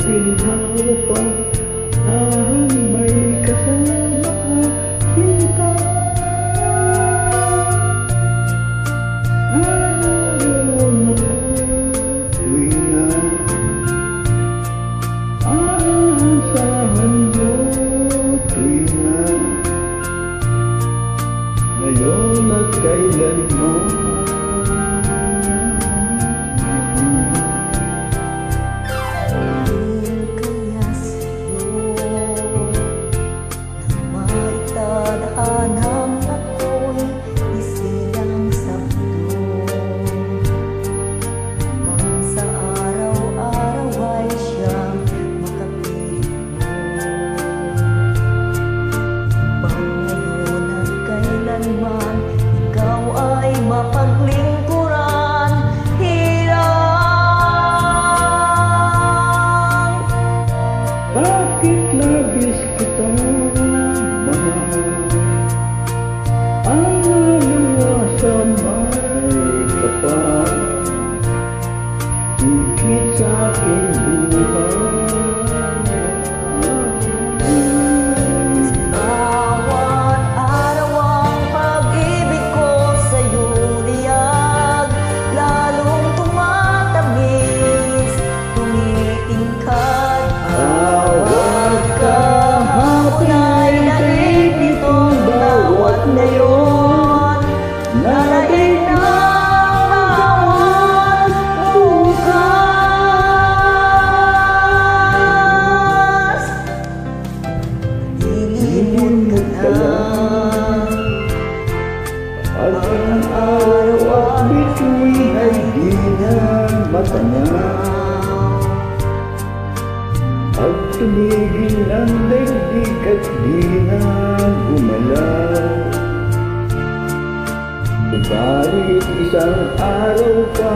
ginhawa pa, saan may kasama ka, sinta. Ayaw na po, tuwing na aasahan mo, tuwing na ngayon at kailanman. Ikaw ay mapaglingkuran, hirang. Bakit labis kita mahal? Ang luwa sa may kapal, higit sa aking buhay. Ngayon, nalaig na bawat bukas. Lilimot ka na Kapag ang araw at bituin ay di na matanaw, pag tumigil ang daigdig at di na gumalaw, subalit isang araw pa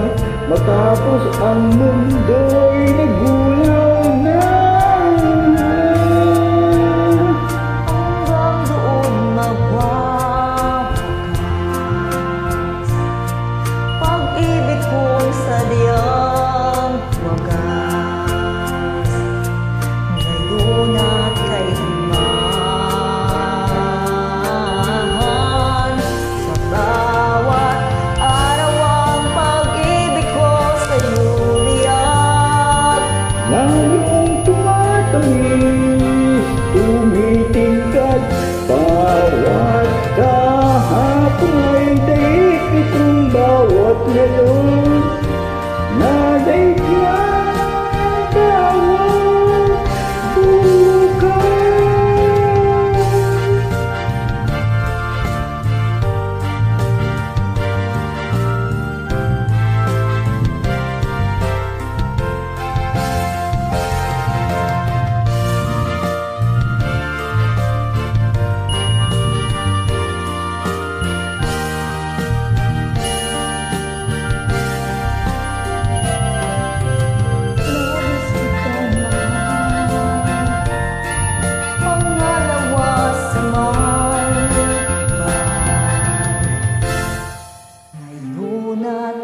matapos ang mundo'y nagulaw na. hanggang doon magwawakas pag-ibig kong sadyang wagas, ngayon at kailanman. Sa bawat araw ang pag-ibig ko sa'yo liyak, Lalong tumatamis, tumitingkad, bawat kahapon ay daig itong bawat ngayon. Nadaig na bawat bukas. labis kitang mahal, pangalawa sa may mahal, ngayon at